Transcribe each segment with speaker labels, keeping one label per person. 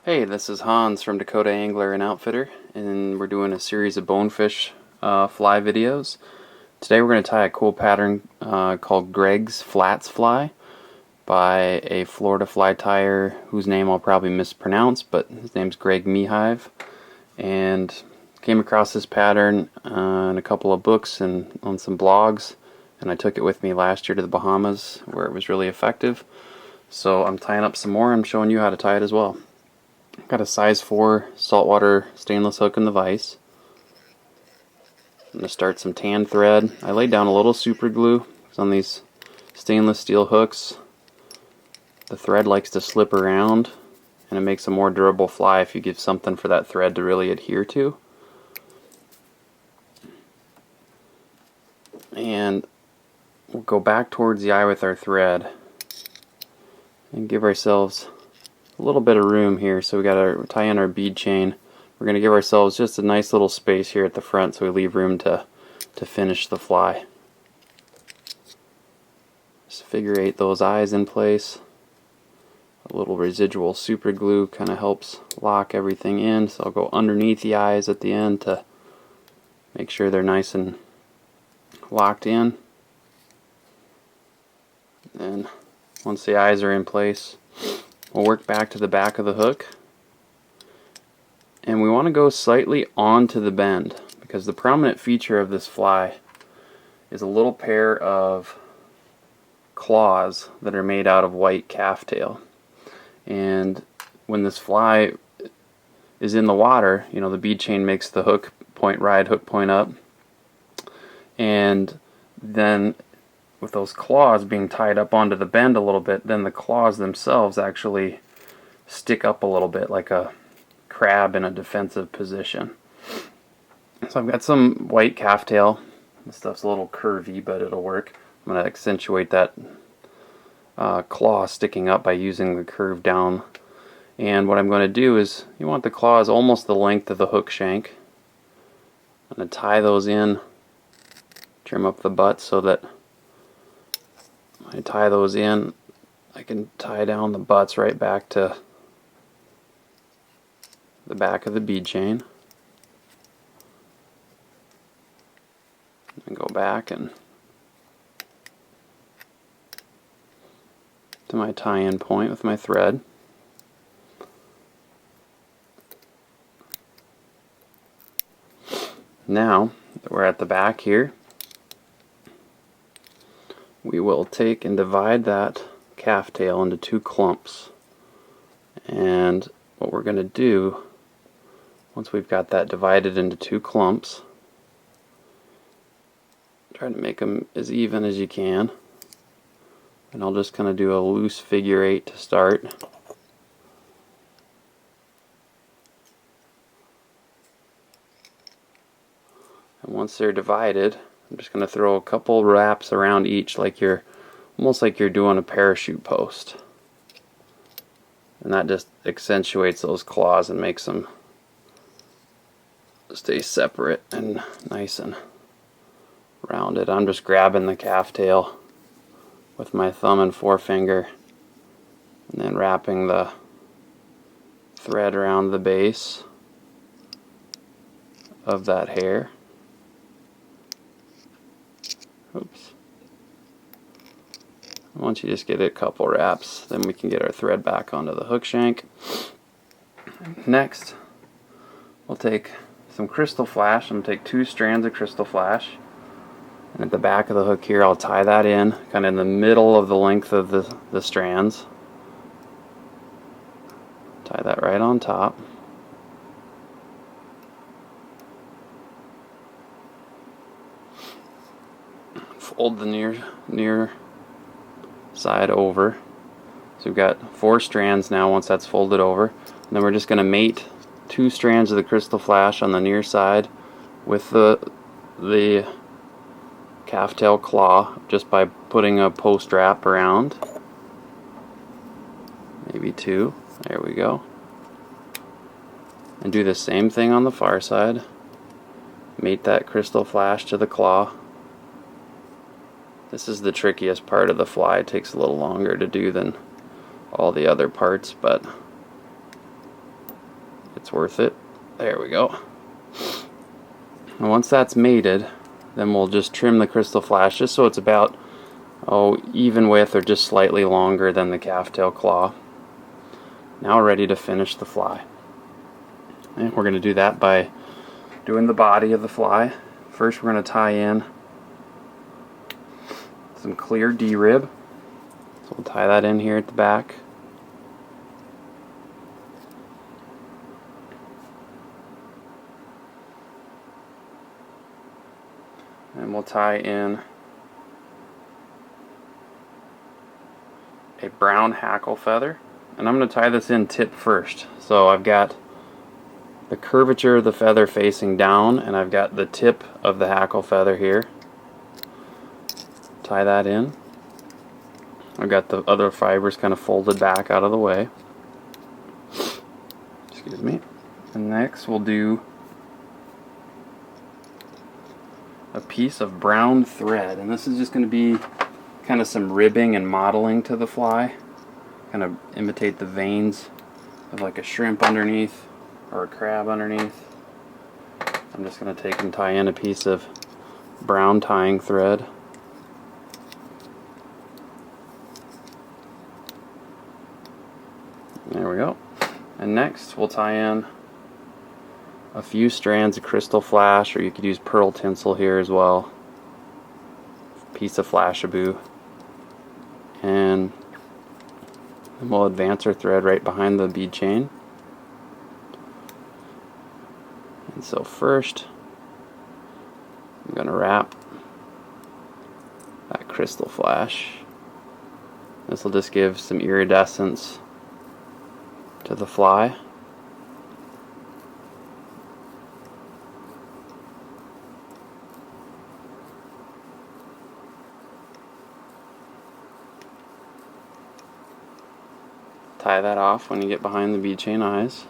Speaker 1: Hey, this is Hans from Dakota Angler and Outfitter, and we're doing a series of bonefish fly videos. Today we're going to tie a cool pattern called Greg's Flats Fly by a Florida fly tyer whose name I'll probably mispronounce, but his name's Greg Mehive. And came across this pattern in a couple of books and on some blogs, and I took it with me last year to the Bahamas where it was really effective. So I'm tying up some more. I'm showing you how to tie it as well. Got a size 4 saltwater stainless hook in the vise. I'm going to start some tan thread. I laid down a little super glue because on these stainless steel hooks the thread likes to slip around, and it makes a more durable fly if you give something for that thread to really adhere to. And we'll go back towards the eye with our thread and give ourselves a little bit of room here. So we got to tie in our bead chain. We're going to give ourselves just a nice little space here at the front so we leave room to finish the fly. Just figure eight those eyes in place. A little residual super glue kind of helps lock everything in, so I'll go underneath the eyes at the end to make sure they're nice and locked in. And once the eyes are in place, we'll work back to the back of the hook, and we want to go slightly onto the bend because the prominent feature of this fly is a little pair of claws that are made out of white calf tail. And when this fly is in the water, you know, the bead chain makes the hook point right, hook point up, and then with those claws being tied up onto the bend a little bit, then the claws themselves actually stick up a little bit like a crab in a defensive position. So I've got some white calf tail. This stuff's a little curvy, but it'll work. I'm going to accentuate that claw sticking up by using the curve down. And what I'm going to do is, you want the claws almost the length of the hook shank. I'm going to tie those in, trim up the butt so that when I tie those in, I can tie down the butts right back to the back of the bead chain. And go back and to my tie-in point with my thread. Now that we're at the back here, we will take and divide that calf tail into two clumps. And what we're going to do, once we've got that divided into two clumps, try to make them as even as you can. And I'll just kind of do a loose figure eight to start. And once they're divided, I'm just going to throw a couple wraps around each, like you're almost like you're doing a parachute post. And that just accentuates those claws and makes them stay separate and nice and rounded. I'm just grabbing the calf tail with my thumb and forefinger and then wrapping the thread around the base of that hair. Oops. Once you just get a couple wraps, then we can get our thread back onto the hook shank. Next, we'll take some crystal flash. I'm going to take 2 strands of crystal flash, and at the back of the hook here I'll tie that in kind of in the middle of the length of the strands. Tie that right on top. Fold the near side over. So we've got 4 strands now once that's folded over. And then we're just going to mate 2 strands of the crystal flash on the near side with the calf tail claw just by putting a post wrap around. Maybe 2. There we go. And do the same thing on the far side. Mate that crystal flash to the claw. This is the trickiest part of the fly. It takes a little longer to do than all the other parts, but It's worth it. There we go. And once that's mated, then we'll just trim the crystal flash just so it's about even width or just slightly longer than the calf tail claw. Now we're ready to finish the fly. And we're going to do that by doing the body of the fly. First we're going to tie in some clear D-rib. So we'll tie that in here at the back. And we'll tie in a brown hackle feather. And I'm going to tie this in tip first. So I've got the curvature of the feather facing down, and I've got the tip of the hackle feather here. Tie that in. I've got the other fibers kind of folded back out of the way. Excuse me. And next we'll do a piece of brown thread, and this is just going to be kind of some ribbing and modeling to the fly, kind of imitate the veins of like a shrimp underneath or a crab underneath. I'm just going to take and tie in a piece of brown tying thread. There we go. And next we'll tie in a few strands of crystal flash, or you could use pearl tinsel here as well. Piece of Flashabou. And then we'll advance our thread right behind the bead chain. And so first, I'm going to wrap that crystal flash. This will just give some iridescence to the fly. Tie that off when you get behind the bead chain eyes.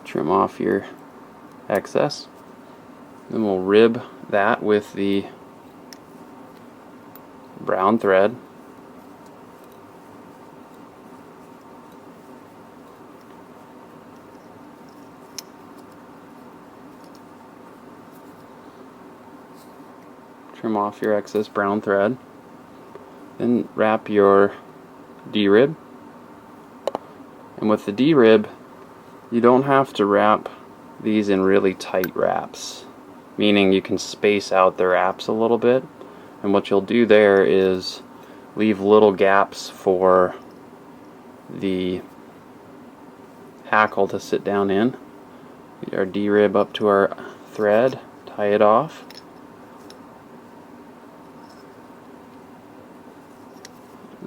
Speaker 1: Trim off your excess. Then we'll rib that with the brown thread. Trim off your excess brown thread. Then wrap your D-rib. And with the D-rib, you don't have to wrap these in really tight wraps, meaning you can space out the wraps a little bit. And what you'll do there is leave little gaps for the hackle to sit down in. Get our D-rib up to our thread, tie it off.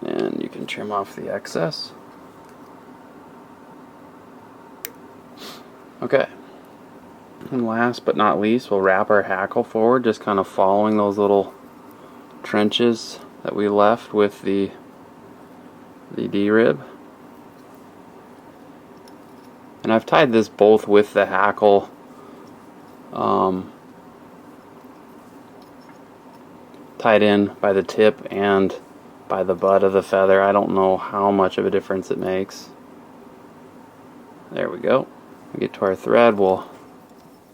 Speaker 1: And you can trim off the excess. Okay. And last but not least, we'll wrap our hackle forward, just kind of following those little trenches that we left with the D-rib. And I've tied this both with the hackle tied in by the tip and by the butt of the feather. I don't know how much of a difference it makes. There we go. We get to our thread, we'll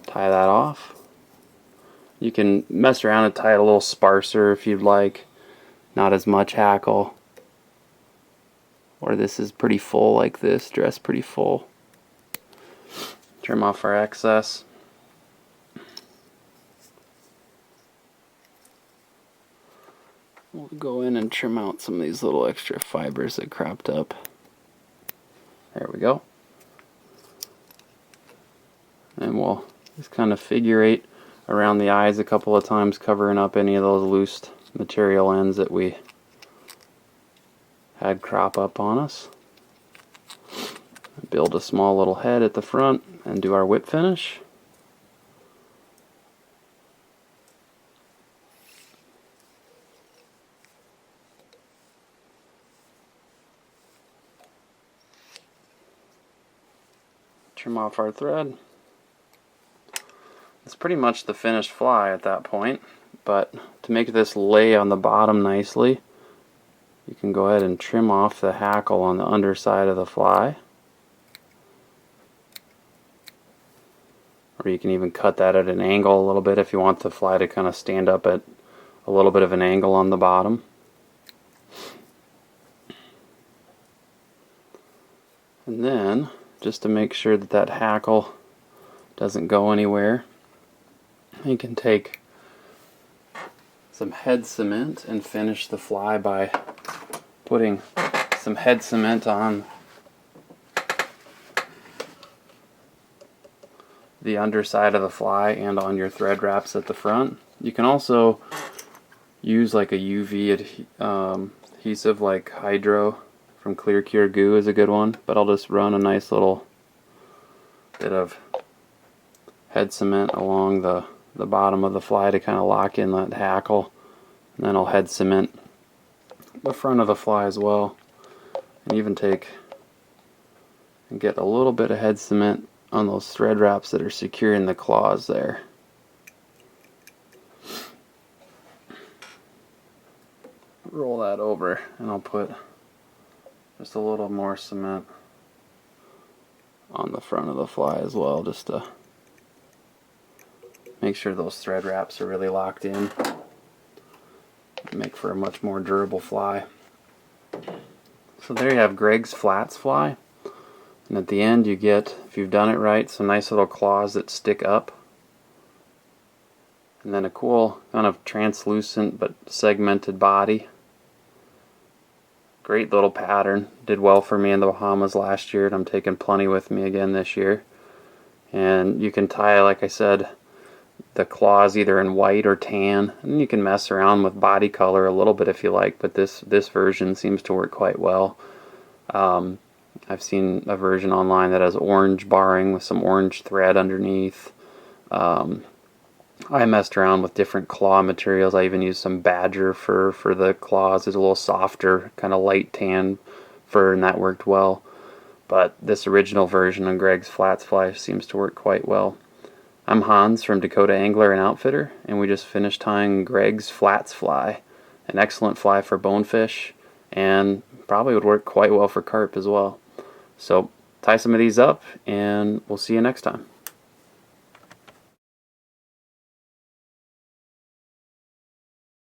Speaker 1: tie that off. You can mess around and tie it a little sparser if you'd like. Not as much hackle. Or this is pretty full like this, dress pretty full. Trim off our excess. We'll go in and trim out some of these little extra fibers that cropped up. There we go. And we'll just kind of figure eight around the eyes a couple of times, covering up any of those loose material ends that we had crop up on us. Build a small little head at the front and do our whip finish. Trim off our thread. It's pretty much the finished fly at that point, but to make this lay on the bottom nicely, you can go ahead and trim off the hackle on the underside of the fly. Or you can even cut that at an angle a little bit if you want the fly to kind of stand up at a little bit of an angle on the bottom. And then, just to make sure that that hackle doesn't go anywhere, you can take some head cement and finish the fly by putting some head cement on the underside of the fly and on your thread wraps at the front. You can also use like a UV adhesive like Hydro from Clear Cure Goo is a good one, but I'll just run a nice little bit of head cement along the bottom of the fly to kind of lock in that hackle, and then I'll head cement the front of the fly as well, and even take and get a little bit of head cement on those thread wraps that are securing the claws there. Roll that over, and I'll put just a little more cement on the front of the fly as well, just to make sure those thread wraps are really locked in. Make for a much more durable fly. So there you have Greg's Flats fly. And at the end you get, if you've done it right, some nice little claws that stick up. And then a cool kind of translucent but segmented body. Great little pattern. Did well for me in the Bahamas last year, and I'm taking plenty with me again this year. And you can tie, like I said, the claws either in white or tan, and you can mess around with body color a little bit if you like, but this version seems to work quite well. I've seen a version online that has orange barring with some orange thread underneath. I messed around with different claw materials. I even used some badger fur for the claws. It's a little softer, kind of light tan fur, and that worked well. But this original version of Greg's Flats fly seems to work quite well. I'm Hans from Dakota Angler and Outfitter, and we just finished tying Greg's Flats fly. An excellent fly for bonefish, and probably would work quite well for carp as well. So tie some of these up, and we'll see you next time.